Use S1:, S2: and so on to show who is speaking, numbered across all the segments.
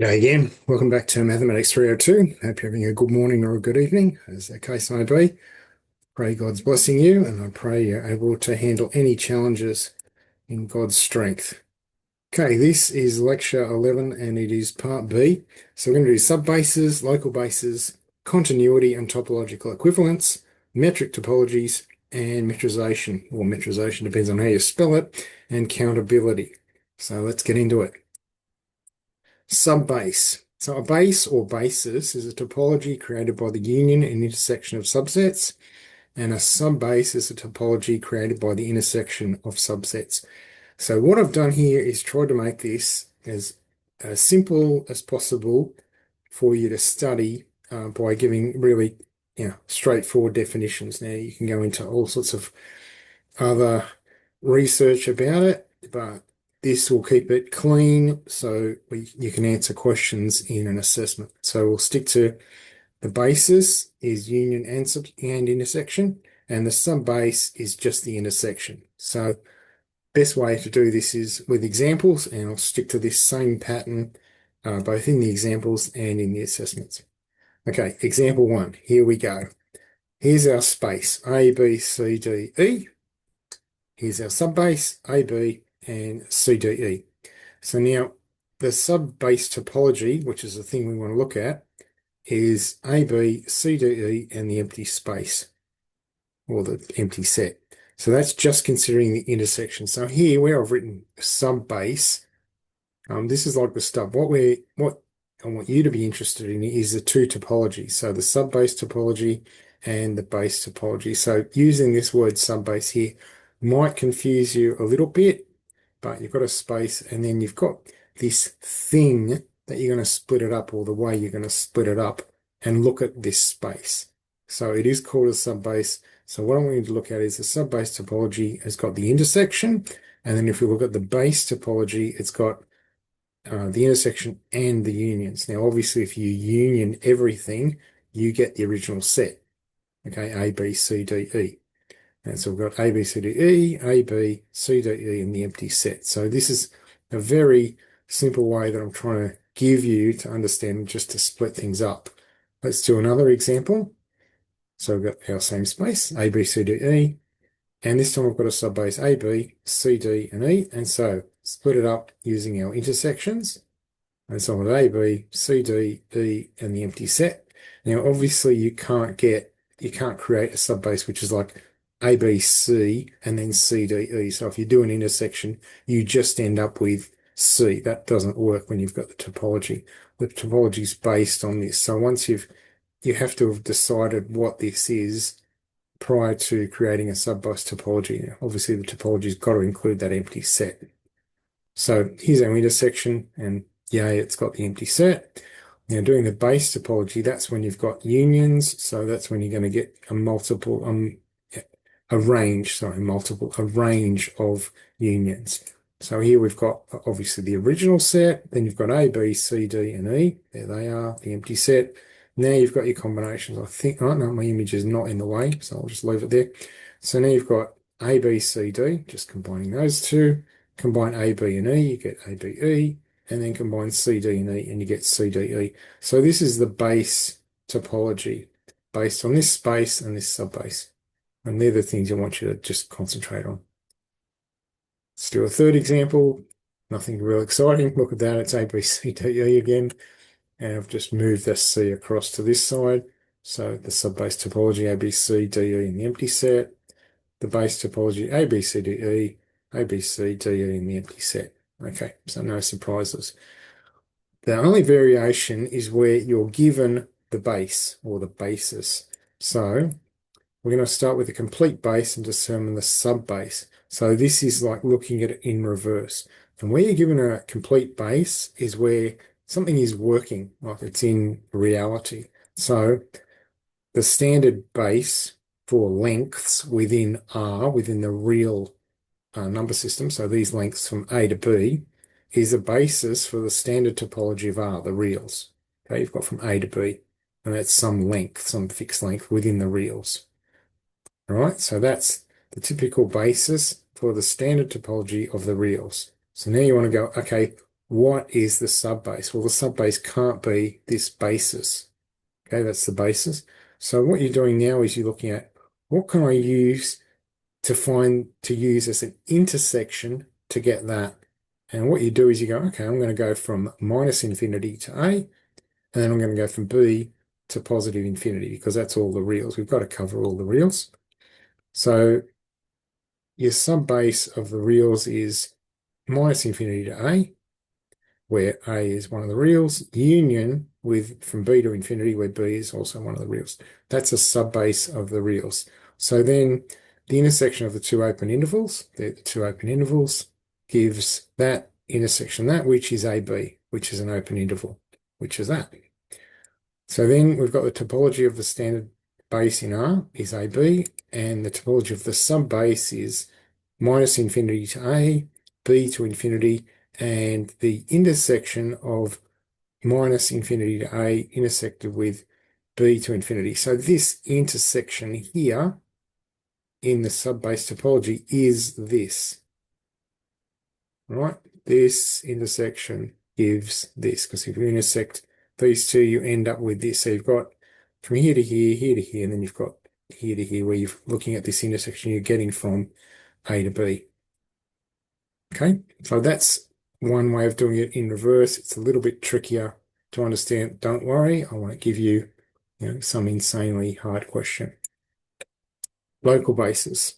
S1: G'day again. Welcome back to Mathematics 302. Hope you're having a good morning or a good evening, as the case may be. Pray God's blessing you, and I pray you're able to handle any challenges in God's strength. Okay, this is lecture 11, and it is part B. So we're going to do subbases, local bases, continuity and topological equivalence, metric topologies, and metrization, or metrization depends on how you spell it, and countability. So let's get into it. Subbase. So a base or basis is a topology created by the union and intersection of subsets, and a subbase is a topology created by the intersection of subsets. So what I've done here is try to make this as simple as possible for you to study by giving really, straightforward definitions. Now you can go into all sorts of other research about it, but this will keep it clean so you can answer questions in an assessment. So we'll stick to the basis is union and intersection, and the subbase is just the intersection. So best way to do this is with examples, and I'll stick to this same pattern both in the examples and in the assessments. Okay, example one, here we go. Here's our space, A, B, C, D, E. Here's our subbase, AB and CDE. So now the subbase topology, which is the thing we want to look at, is AB, CDE, and the empty space, or the empty set. So that's just considering the intersection. So here, where I've written subbase, this is like the stub. What I want you to be interested in is the two topologies. So the subbase topology and the base topology. So using this word subbase here might confuse you a little bit, but you've got a space and then you've got this thing that you're going to split it up, or the way you're going to split it up, and look at this space. So it is called a subbase. So what I want you to look at is the subbase topology has got the intersection, and then if we look at the base topology, it's got the intersection and the unions. Now, obviously, if you union everything, you get the original set. Okay, A, B, C, D, E. And so we've got A, B, C, D, E, A, B, C, D, E, and the empty set. So this is a very simple way that I'm trying to give you to understand, just to split things up. Let's do another example. So we've got our same space, A, B, C, D, E, and this time we've got a subbase A, B, C, D, and E, and so split it up using our intersections. And so with A, B, C, D, E, and the empty set. Now, obviously, you can't create a subbase which is like A, B, C, and then C, D, E. So if you do an intersection, you just end up with C. That doesn't work when you've got the topology. The topology is based on this. So once you have to have decided what this is prior to creating a subbase topology. Now, obviously, the topology's got to include that empty set. So here's our intersection, and yay, it's got the empty set. Now, doing the base topology, that's when you've got unions. So that's when you're going to get a range of unions. So here we've got obviously the original set, then you've got A, B, C, D, and E. There they are, the empty set. Now you've got your combinations. I think, oh no, my image is not in the way, so I'll just leave it there. So now you've got A, B, C, D, just combining those two. Combine A, B, and E, you get A, B, E, and then combine C, D, and E, and you get C, D, E. So this is the base topology based on this space and this subbase. And they're the things I want you to just concentrate on. Let's do a third example. Nothing real exciting. Look at that. It's A, B, C, D, E again. And I've just moved this C across to this side. So the subbase topology, A, B, C, D, E in the empty set. The base topology, A, B, C, D, E, A, B, C, D, E in the empty set. Okay, so no surprises. The only variation is where you're given the base or the basis. So we're going to start with a complete base and determine the subbase. So this is like looking at it in reverse. And where you're given a complete base is where something is working, like it's in reality. So the standard base for lengths within R, within the real number system, so these lengths from A to B, is a basis for the standard topology of R, the reals. Okay, you've got from A to B, and that's some length, some fixed length within the reals. All right, so that's the typical basis for the standard topology of the reals. So now you want to go, okay, what is the subbase? Well, the subbase can't be this basis. Okay, that's the basis. So what you're doing now is you're looking at what can I use to use as an intersection to get that. And what you do is you go, okay, I'm going to go from minus infinity to A, and then I'm going to go from B to positive infinity because that's all the reals. We've got to cover all the reals. So your subbase of the reals is minus infinity to A, where A is one of the reals, union with from B to infinity, where B is also one of the reals. That's a subbase of the reals. So then the intersection of the two open intervals, the two open intervals, gives that intersection that, which is AB, which is an open interval, which is that. So then we've got the topology of the standard base in R is AB, and the topology of the subbase is minus infinity to A, B to infinity, and the intersection of minus infinity to A intersected with B to infinity. So this intersection here in the subbase topology is this, right? This intersection gives this, because if you intersect these two, you end up with this. So you've got from here to here, here to here, and then you've got here to here, where you're looking at this intersection, you're getting from A to B. Okay, so that's one way of doing it in reverse. It's a little bit trickier to understand. Don't worry, I won't give you, some insanely hard question. Local bases.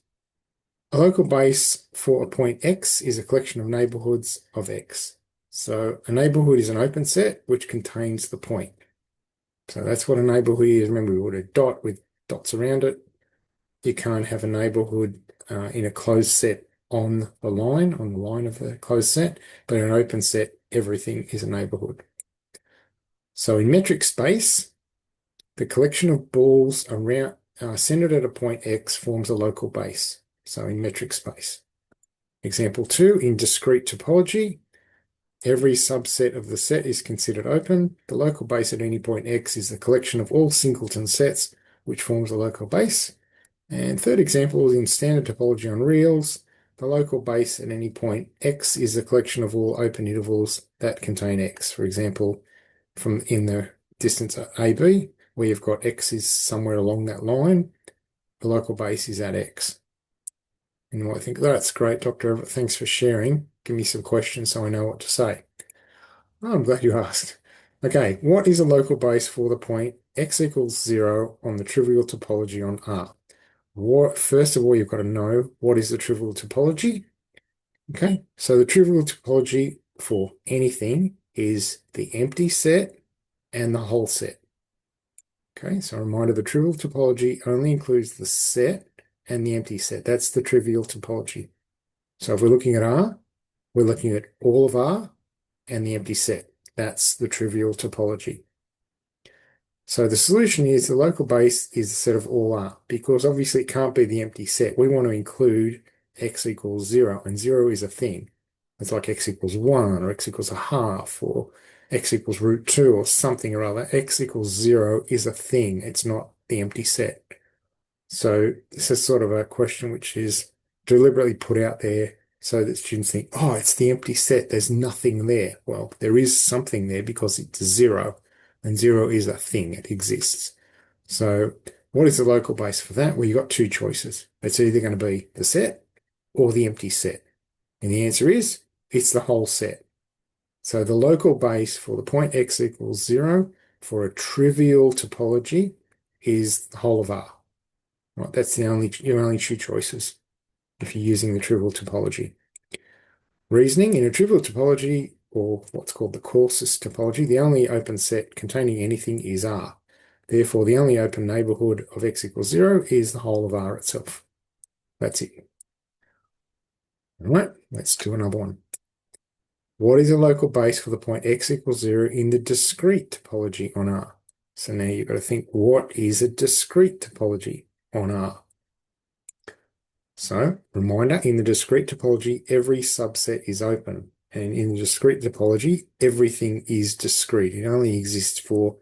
S1: A local base for a point X is a collection of neighborhoods of X. So a neighborhood is an open set which contains the point. So that's what a neighborhood is. Remember, we would a dot with dots around it. You can't have a neighborhood in a closed set on the line of the closed set, but in an open set, everything is a neighborhood. So in metric space, the collection of balls around centered at a point X forms a local base. So in metric space. Example 2, in discrete topology, every subset of the set is considered open. The local base at any point X is the collection of all singleton sets, which forms a local base. And third example is in standard topology on reals. The local base at any point X is the collection of all open intervals that contain X. For example, from in the distance AB, where you've got X is somewhere along that line, the local base is at X. And you might think, that's great, Dr. Everett, thanks for sharing. Give me some questions so I know what to say. Oh, I'm glad you asked. Okay, what is a local base for the point X equals 0 on the trivial topology on R? First of all, you've got to know what is the trivial topology. Okay, so the trivial topology for anything is the empty set and the whole set. Okay, so a reminder, the trivial topology only includes the set and the empty set. That's the trivial topology. So if we're looking at R, we're looking at all of R and the empty set. That's the trivial topology. So the solution is the local base is the set of all R, because obviously it can't be the empty set. We want to include X equals 0, and 0 is a thing. It's like X equals 1 or X equals a half or X equals root 2 or something or other. X equals 0 is a thing. It's not the empty set. So this is sort of a question which is deliberately put out there so that students think, oh, it's the empty set. There's nothing there. Well, there is something there because it's 0, and 0 is a thing. It exists. So what is the local base for that? Well, you've got two choices. It's either going to be the set or the empty set. And the answer is, it's the whole set. So the local base for the point X equals 0 for a trivial topology is the whole of R. Right, that's your only two choices if you're using the trivial topology. Reasoning, in a trivial topology, or what's called the coarsest topology, the only open set containing anything is R. Therefore, the only open neighborhood of X equals 0 is the whole of R itself. That's it. All right, let's do another one. What is a local base for the point X equals 0 in the discrete topology on R? So now you've got to think, what is a discrete topology on R? So, reminder, in the discrete topology, every subset is open. And in the discrete topology, everything is discrete. It only exists for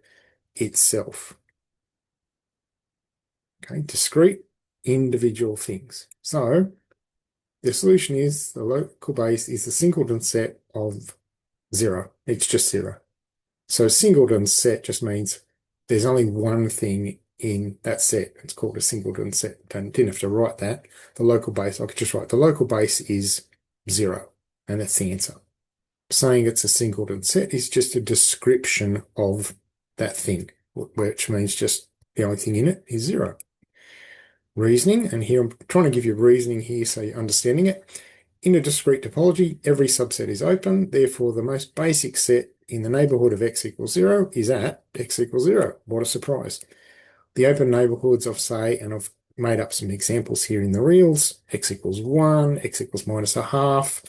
S1: itself. Okay, discrete, individual things. So, the solution is the local base is the singleton set of 0. It's just 0. So a singleton set just means there's only one thing in that set. It's called a singleton set. Didn't have to write that. The local base, I could just write the local base is 0, and that's the answer. Saying it's a singleton set is just a description of that thing, which means just the only thing in it is 0. Reasoning, and here I'm trying to give you reasoning here so you're understanding it. In a discrete topology, every subset is open. Therefore, the most basic set in the neighborhood of x equals 0 is at x equals 0. What a surprise. The open neighborhoods of, say, and I've made up some examples here in the reals, x equals 1, x equals minus a half,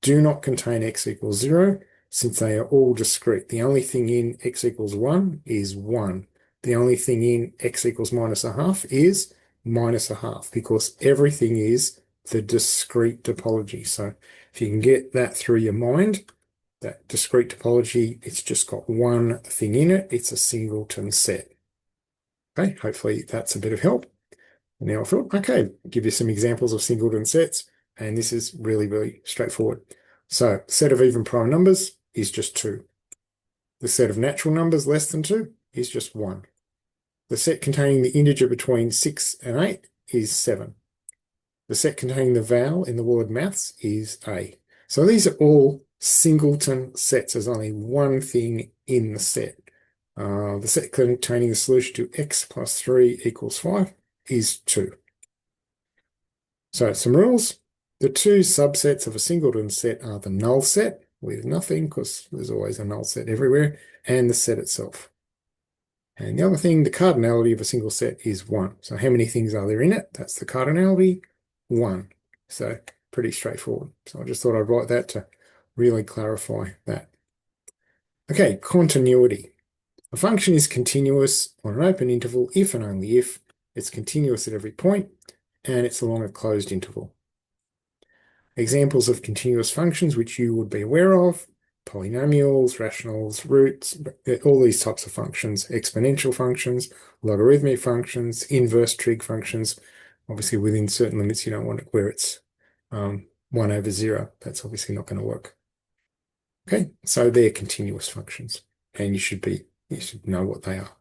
S1: do not contain x equals 0 since they are all discrete. The only thing in x equals 1 is 1. The only thing in x equals minus a half is minus a half because everything is the discrete topology. So if you can get that through your mind, that discrete topology, it's just got one thing in it. It's a singleton set. Okay, hopefully that's a bit of help. Now I thought, okay, give you some examples of singleton sets, and this is really, really straightforward. So set of even prime numbers is just 2. The set of natural numbers less than 2 is just 1. The set containing the integer between 6 and 8 is 7. The set containing the vowel in the word maths is A. So these are all singleton sets. There's only one thing in the set. The set containing the solution to x plus 3 equals 5 is 2. So some rules. The two subsets of a singleton set are the null set with nothing, because there's always a null set everywhere, and the set itself. And the other thing, the cardinality of a single set is 1. So how many things are there in it? That's the cardinality, 1. So pretty straightforward. So I just thought I'd write that to really clarify that. Okay, continuity. A function is continuous on an open interval if and only if it's continuous at every point and it's along a closed interval. Examples of continuous functions which you would be aware of: polynomials, rationals, roots, all these types of functions, exponential functions, logarithmic functions, inverse trig functions. Obviously, within certain limits, you don't want it where it's 1 over 0. That's obviously not going to work. Okay, so they're continuous functions, and you should know what they are.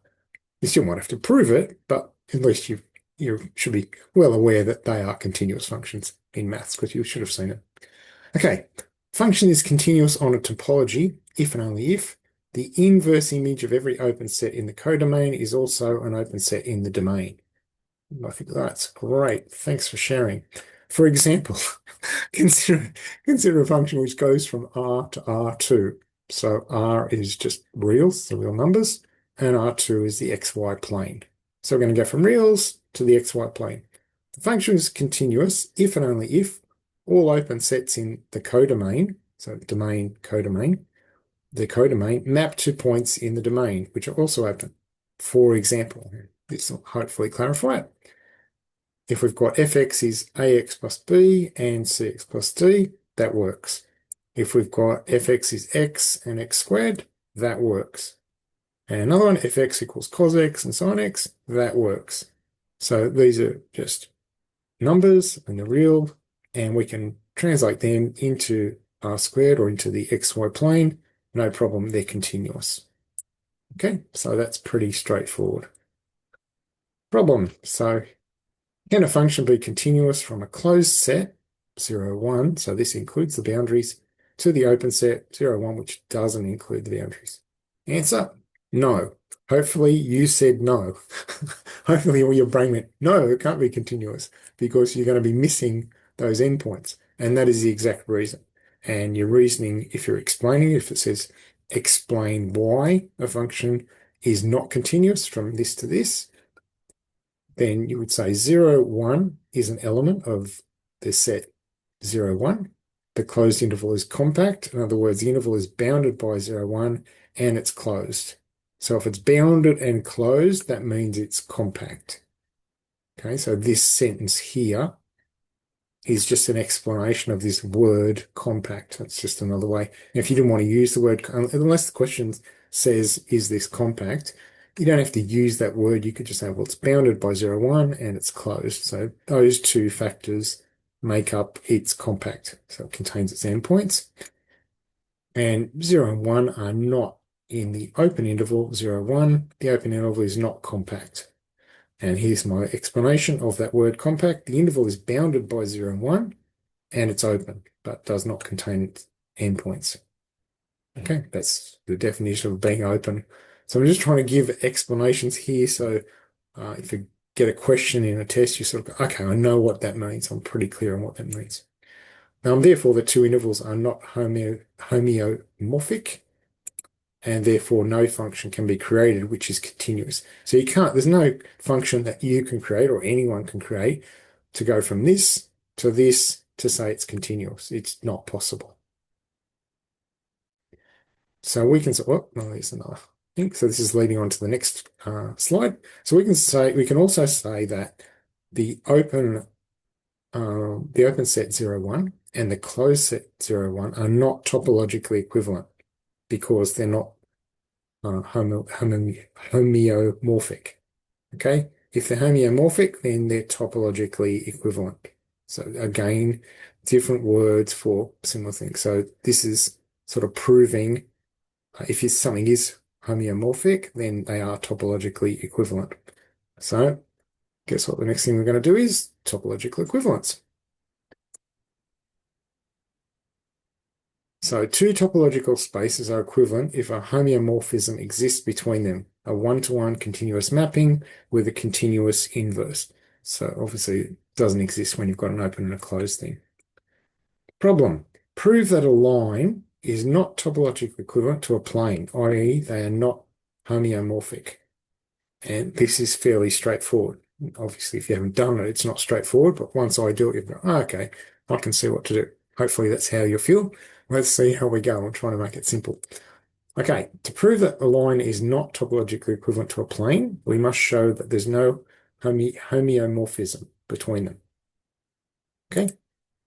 S1: You still might have to prove it, but at least you should be well aware that they are continuous functions in maths, because you should have seen it. Okay, function is continuous on a topology if and only if the inverse image of every open set in the codomain is also an open set in the domain. I think that's great. Thanks for sharing. For example, consider a function which goes from R to R2. So R is just reals, the real numbers, and R2 is the XY plane. So we're going to go from reals to the XY plane. The function is continuous if and only if all open sets in the codomain, so domain, codomain, the codomain map to points in the domain, which are also open. For example, this will hopefully clarify it. If we've got fx is ax plus b and cx plus d, that works. If we've got fx is x and x squared, that works. And another one, fx equals cos x and sin x, that works. So these are just numbers and they're real, and we can translate them into r squared or into the xy plane. No problem, they're continuous. Okay, so that's pretty straightforward. Problem. So can a function be continuous from a closed set, 0, 1, so this includes the boundaries, to the open set, 0, 1, which doesn't include the boundaries? Answer, no. Hopefully you said no. Hopefully all your brain went, no, it can't be continuous, because you're going to be missing those endpoints. And that is the exact reason. And your reasoning, if you're explaining, if it says explain why a function is not continuous from this to this, then you would say 0, 1 is an element of the set 0, 1. The closed interval is compact. In other words, the interval is bounded by 0, 1 and it's closed. So if it's bounded and closed, that means it's compact. Okay, so this sentence here is just an explanation of this word compact. That's just another way. And if you didn't want to use the word, unless the question says, is this compact? You don't have to use that word. You could just say, well, it's bounded by 0, 1 and it's closed. So those two factors make up its compact. So it contains its endpoints. And 0 and 1 are not in the open interval. 0, 1, the open interval is not compact. And here's my explanation of that word compact. The interval is bounded by 0 and 1, and it's open, but does not contain endpoints. Okay, that's the definition of being open. So I'm just trying to give explanations here. So if you get a question in a test, you sort of go, okay, I know what that means. I'm pretty clear on what that means. Therefore, the two intervals are not homeomorphic, and therefore no function can be created which is continuous. So you can't, there's no function that you can create or anyone can create to go from this to say it's continuous. It's not possible. So we can say, well, no, there's another thing. So this is leading on to the next slide. So we can also say that the open set 0, 1 and the closed set 0, 1 are not topologically equivalent because they're not homeomorphic. Okay, if they're homeomorphic, then they're topologically equivalent. So again, different words for similar things. So this is sort of proving if something is homeomorphic, then they are topologically equivalent. So guess what the next thing we're going to do is topological equivalence. So two topological spaces are equivalent if a homeomorphism exists between them, a one-to-one continuous mapping with a continuous inverse. So obviously it doesn't exist when you've got an open and a closed thing. Problem: prove that a line is not topologically equivalent to a plane, i.e. they are not homeomorphic. And this is fairly straightforward. Obviously, if you haven't done it, it's not straightforward, but once I do it, you go, oh, okay, I can see what to do. Hopefully that's how you feel. Let's see how we go. I'm trying to make it simple. Okay, to prove that a line is not topologically equivalent to a plane, we must show that there's no homeomorphism between them. Okay,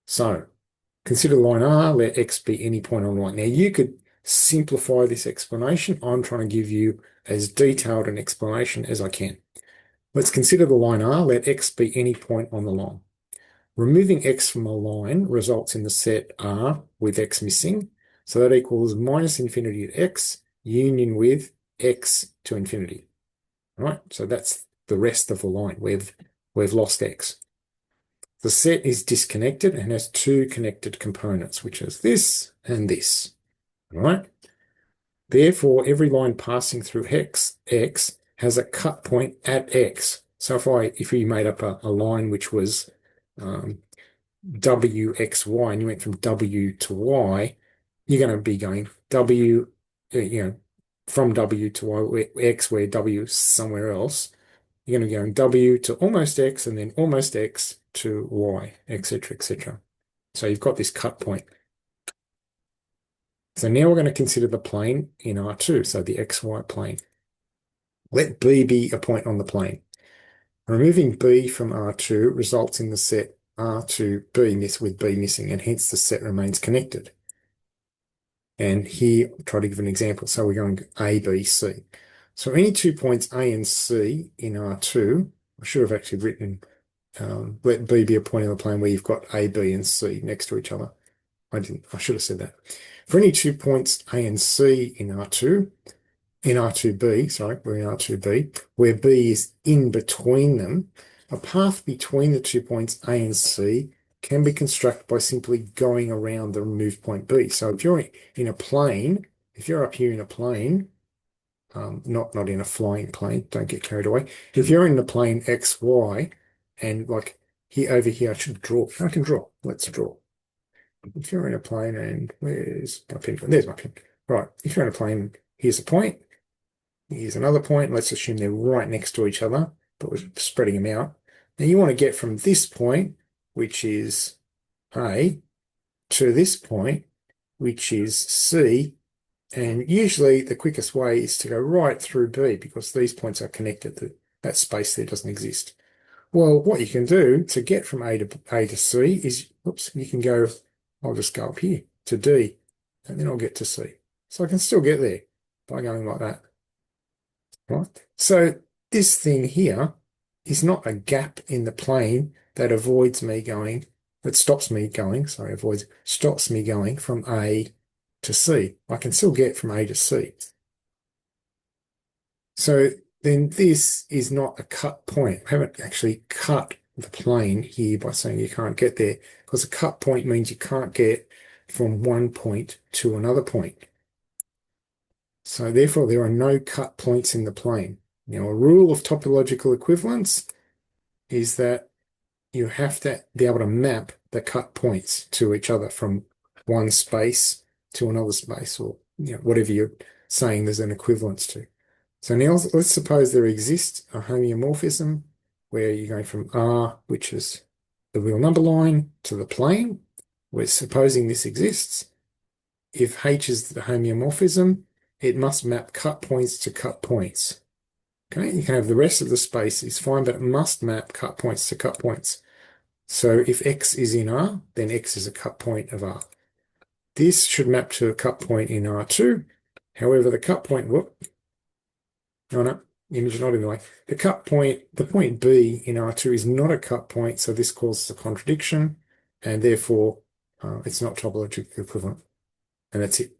S1: so consider line R, let X be any point on the line. Now you could simplify this explanation. I'm trying to give you as detailed an explanation as I can. Let's consider the line R, let X be any point on the line. Removing X from a line results in the set R with X missing. So that equals minus infinity to X union with X to infinity. All right, so that's the rest of the line. We've lost X. The set is disconnected and has two connected components, which is this and this. All right. Therefore, every line passing through X has a cut point at X. So if we made up a line which was WXY and you went from W to Y, you're going to be going W, from W to Y, X, where W is somewhere else. You're going to be going W to almost X and then almost X to Y, etc., etc. So you've got this cut point. So now we're going to consider the plane in R2, so the XY plane. Let B be a point on the plane. Removing B from R2 results in the set R2B with B missing, and hence the set remains connected. And here, I'll try to give an example. So we're going A, B, C. So any 2 points A and C in R2, I should have actually written let B be a point on the plane where you've got A, B, and C next to each other. I should have said that. For any 2 points A and C in R2, in R2B, sorry, we're in R2B, where B is in between them, a path between the 2 points A and C can be constructed by simply going around the removed point B. So if you're in a plane, if you're up here in a plane, not in a flying plane, don't get carried away. If you're in the plane XY, and like over here, I should draw. I can draw. Let's draw. If you're in a plane and where's my pin? There's my pin. Right. If you're in a plane, here's a point. Here's another point. Let's assume they're right next to each other, but we're spreading them out. Now you want to get from this point, which is A, to this point, which is C. And usually the quickest way is to go right through B because these points are connected. That space there doesn't exist. Well, what you can do to get from A to C is, you can go, I'll just go up here to D, and then I'll get to C. So I can still get there by going like that. Right? So this thing here is not a gap in the plane that stops me going from A to C. I can still get from A to C. So then this is not a cut point. I haven't actually cut the plane here by saying you can't get there, because a cut point means you can't get from one point to another point. So therefore, there are no cut points in the plane. Now, a rule of topological equivalence is that you have to be able to map the cut points to each other from one space to another space, or whatever you're saying there's an equivalence to. So now let's suppose there exists a homeomorphism where you're going from R, which is the real number line, to the plane. We're supposing this exists. If H is the homeomorphism, it must map cut points to cut points. Okay, you can have the rest of the space is fine, but it must map cut points to cut points. So if X is in R, then X is a cut point of R. This should map to a cut point in R2. However, the cut point, no, image not in the way. The point B in R2 is not a cut point, so this causes a contradiction, and therefore it's not topologically equivalent. And that's it.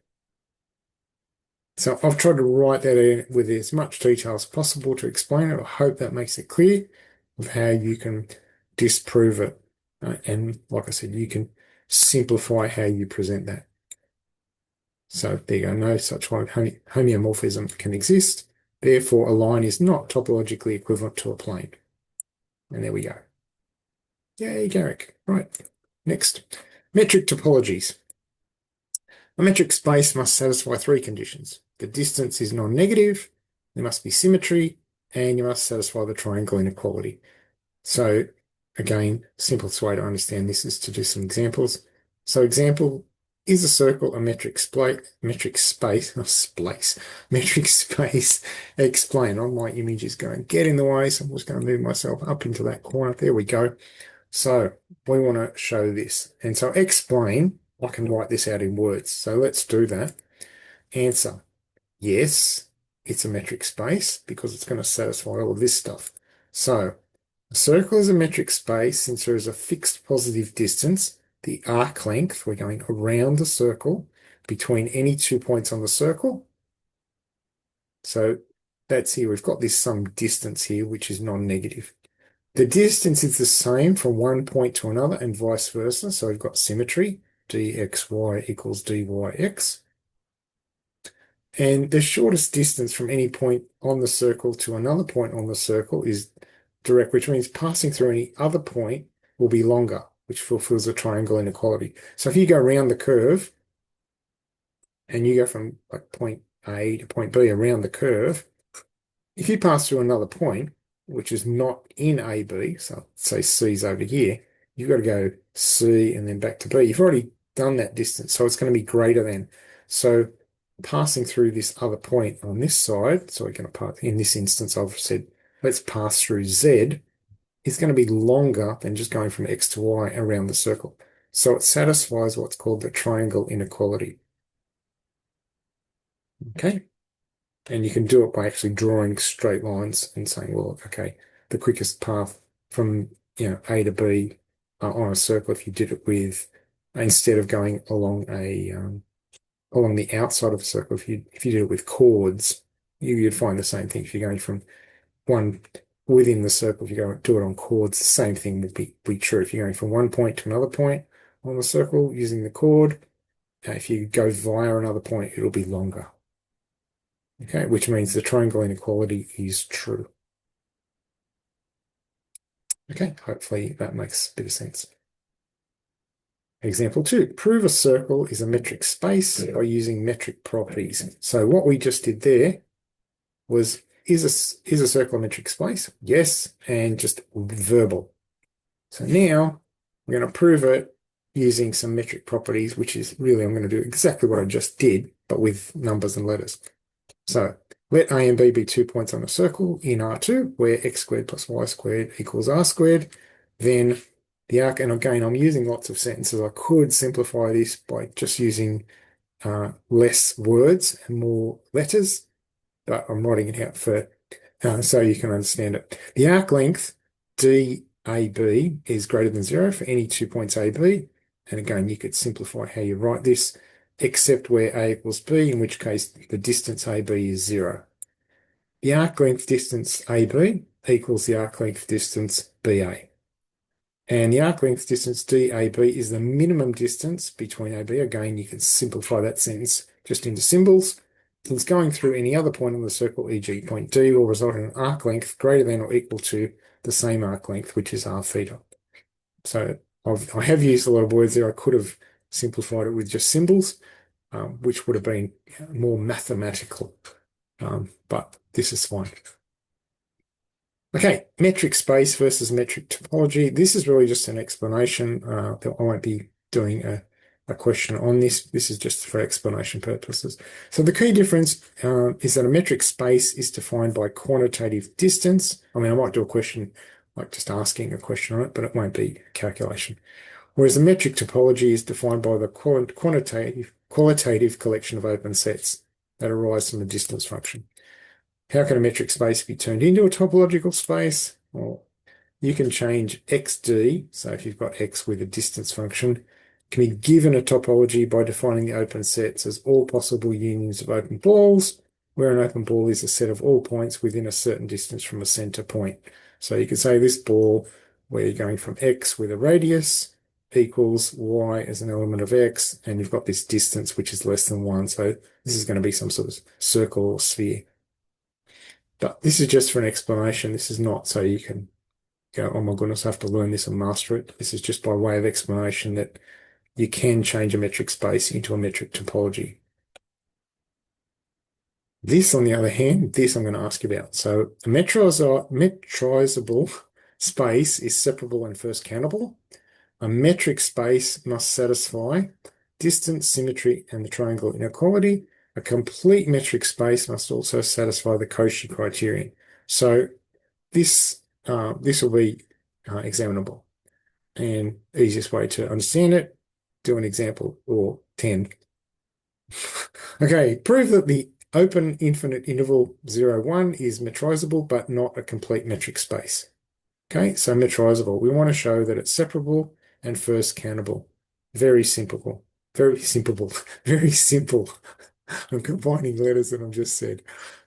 S1: So I've tried to write that in with as much detail as possible to explain it. I hope that makes it clear of how you can disprove it. And like I said, you can simplify how you present that. So there you go, no such homeomorphism can exist. Therefore, a line is not topologically equivalent to a plane. And there we go. Yay, Garrick. Right, next. Metric topologies. A metric space must satisfy three conditions. The distance is non-negative, there must be symmetry, and you must satisfy the triangle inequality. So again, simplest way to understand this is to do some examples. So example, is a circle a metric space? Metric space. Explain. On my image is going to get in the way, so I'm just going to move myself up into that corner. There we go. So we want to show this. And so explain, I can write this out in words. So let's do that. Answer, yes, it's a metric space because it's going to satisfy all of this stuff. So a circle is a metric space since there is a fixed positive distance, the arc length, we're going around the circle, between any 2 points on the circle. So that's here. We've got this some distance here, which is non-negative. The distance is the same from one point to another and vice versa. So we've got symmetry, dxy equals dyx. And the shortest distance from any point on the circle to another point on the circle is direct, which means passing through any other point will be longer, which fulfills the triangle inequality. So if you go around the curve and you go from like point A to point B around the curve, if you pass through another point, which is not in AB, so say C's over here, you've got to go C and then back to B. You've already done that distance, so it's going to be greater than. So passing through this other point on this side, so we're going to pass, in this instance, I've said, let's pass through Z, is going to be longer than just going from X to Y around the circle. So it satisfies what's called the triangle inequality. Okay. And you can do it by actually drawing straight lines and saying, well, okay, the quickest path from A to B on a circle, if you did it with, instead of going along along the outside of a circle, if you did it with chords, you'd find the same thing. If you're going from one within the circle, if you go do it on chords, the same thing will be true. If you're going from one point to another point on the circle using the chord, if you go via another point, it'll be longer. Okay, which means the triangle inequality is true. Okay, hopefully that makes a bit of sense. Example 2, prove a circle is a metric space by using metric properties. So what we just did there was, is a circle a metric space? Yes, and just verbal. So now we're going to prove it using some metric properties, which is really, I'm going to do exactly what I just did, but with numbers and letters. So let A and B be 2 points on a circle in R2, where x squared plus y squared equals r squared. Then the arc, and again, I'm using lots of sentences. I could simplify this by just using less words and more letters, but I'm writing it out for so you can understand it. The arc length DAB is greater than 0 for any 2 points AB. And again, you could simplify how you write this. except where A equals B, in which case the distance AB is 0. The arc length distance AB equals the arc length distance BA. And the arc length distance DAB is the minimum distance between AB. Again, you can simplify that sentence just into symbols. Since going through any other point on the circle, e.g. point D, will result in an arc length greater than or equal to the same arc length, which is r theta. So I have used a lot of words there. I could have simplified it with just symbols, which would have been more mathematical, but this is fine. Okay, metric space versus metric topology. This is really just an explanation. I won't be doing a question on this. This is just for explanation purposes. So the key difference is that a metric space is defined by quantitative distance. I mean, I might do a question like just asking a question on it, but it won't be a calculation. Whereas a metric topology is defined by the qualitative collection of open sets that arise from a distance function. How can a metric space be turned into a topological space? Well, you can change xd, so if you've got x with a distance function, can be given a topology by defining the open sets as all possible unions of open balls, where an open ball is a set of all points within a certain distance from a center point. So you can say this ball, where you're going from x with a radius, equals y as an element of x, and you've got this distance which is less than 1. So this is going to be some sort of circle or sphere. But this is just for an explanation. This is not so you can go, oh my goodness, I have to learn this and master it. This is just by way of explanation that you can change a metric space into a metric topology. This, on the other hand, this I'm going to ask you about. So a metrizable space is separable and first countable. A metric space must satisfy distance, symmetry, and the triangle inequality. A complete metric space must also satisfy the Cauchy criterion. So this will be examinable. And the easiest way to understand it, do an example or 10. Okay, prove that the open infinite interval 0, 1 is metrizable but not a complete metric space. Okay, so metrizable. We want to show that it's separable and first countable. Very simple. Very simple. Very simple. I'm combining letters that I've just said.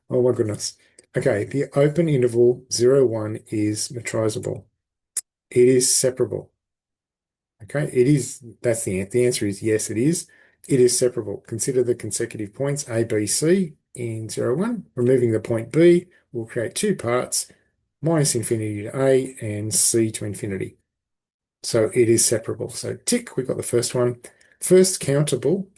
S1: Oh my goodness. Okay, the open interval 0, 1 is metrizable. It is separable. Okay, it is, that's the answer is yes, it is. It is separable. Consider the consecutive points A, B, C in 0, 1. Removing the point B will create two parts, minus infinity to A and C to infinity. So it is separable. So tick, we've got the first one. First countable.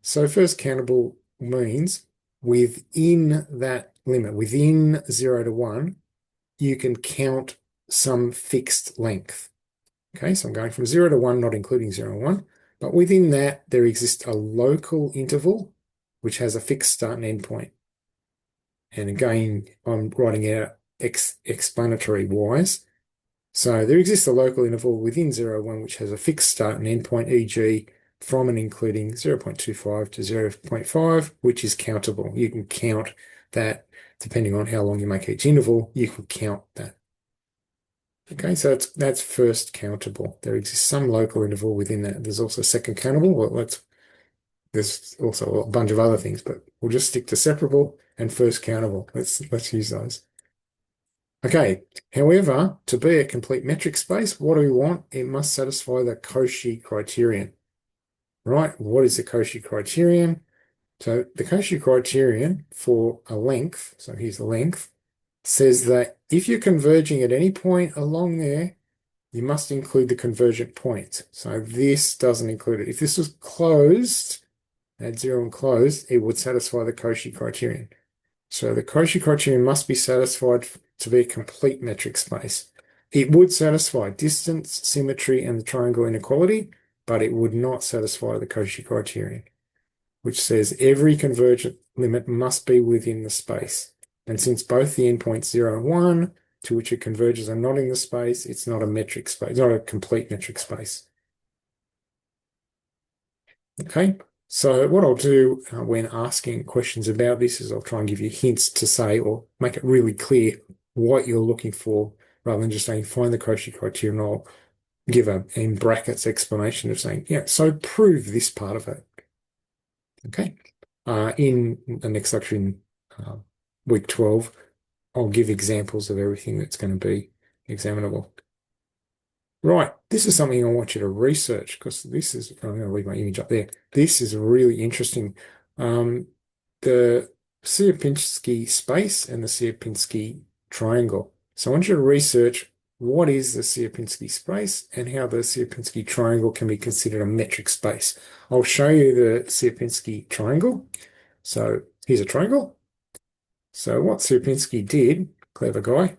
S1: So first countable means within that limit, within 0 to 1, you can count some fixed length. Okay, so I'm going from 0 to 1, not including 0 and 1, but within that, there exists a local interval which has a fixed start and end point. And again, I'm writing out explanatory wise. So there exists a local interval within 0, 1 which has a fixed start and end point, e.g. from and including 0.25 to 0.5, which is countable. You can count that depending on how long you make each interval, you can count that. Okay, so that's first countable. There exists some local interval within that. There's also second countable. Well, there's also a bunch of other things, but we'll just stick to separable and first countable. Let's use those. Okay, however, to be a complete metric space, what do we want? It must satisfy the Cauchy criterion. Right, what is the Cauchy criterion? So the Cauchy criterion for a length, so here's the length, says that if you're converging at any point along there, you must include the convergent point. So this doesn't include it. If this was closed, at 0 and closed, it would satisfy the Cauchy criterion. So the Cauchy criterion must be satisfied to be a complete metric space. It would satisfy distance, symmetry, and the triangle inequality, but it would not satisfy the Cauchy criterion, which says every convergent limit must be within the space. And since both the endpoints 0 and 1, to which it converges, are not in the space, it's not a metric space, it's not a complete metric space. Okay, so what I'll do when asking questions about this is I'll try and give you hints to say, or make it really clear what you're looking for, rather than just saying, find the Cauchy criterion. I'll give a, in brackets, explanation of saying, yeah, so prove this part of it. Okay. In the next lecture in uh, week 12, I'll give examples of everything that's going to be examinable. Right, this is something I want you to research because this is, I'm going to leave my image up there. This is really interesting. Um, the Sierpinski space and the Sierpinski triangle. So I want you to research what is the Sierpinski space and how the Sierpinski triangle can be considered a metric space. I'll show you the Sierpinski triangle. So here's a triangle. So what Sierpinski did, clever guy,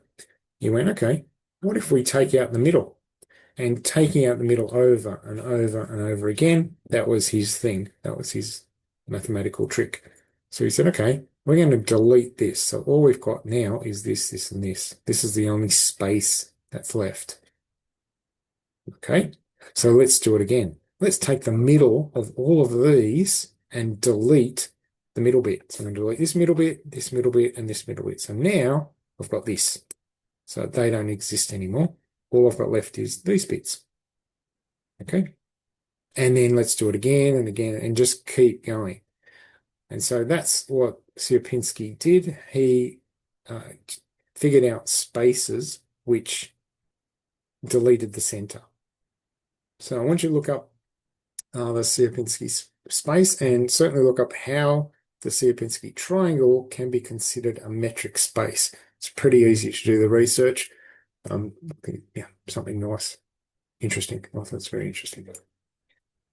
S1: he went, okay, what if we take out the middle? And taking out the middle over and over and over again, that was his thing. That was his mathematical trick. So he said, okay, we're going to delete this. So all we've got now is this, this, and this. This is the only space that's left. Okay, so let's do it again. Let's take the middle of all of these and delete the middle bit. So I'm going to delete this middle bit, this middle bit, and this middle bit. So now I've got this. So they don't exist anymore. All I've got left is these bits. Okay. And then let's do it again and again and just keep going. And so that's what Sierpinski did. He figured out spaces which deleted the center. So I want you to look up the Sierpinski space and certainly look up how the Sierpinski triangle can be considered a metric space. It's pretty easy to do the research. Yeah, something nice, interesting. I thought that's very interesting.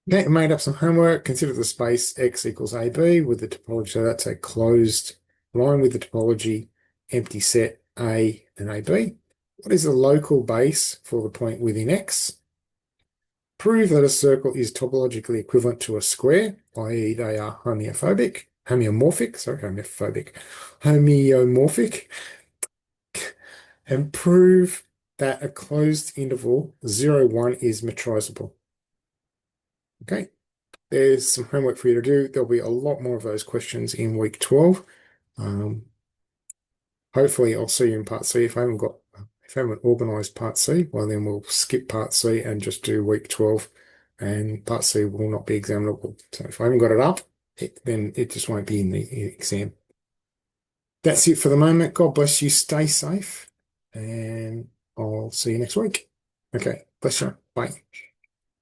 S1: Okay, I made up some homework. Consider the space x equals AB with the topology. So that's a closed line with the topology, empty set A and AB. What is the local base for the point within X? Prove that a circle is topologically equivalent to a square, i.e. they are homeomorphic, and prove that a closed interval 0, 1 is metrizable. Okay, there's some homework for you to do. There'll be a lot more of those questions in week 12. Hopefully I'll see you in part C. If I haven't organized part C, well then we'll skip part C and just do week 12 and part C will not be examinable. So if I haven't got it up, then it just won't be in the exam. That's it for the moment. God bless you. Stay safe and I'll see you next week. Okay, bless you. Bye.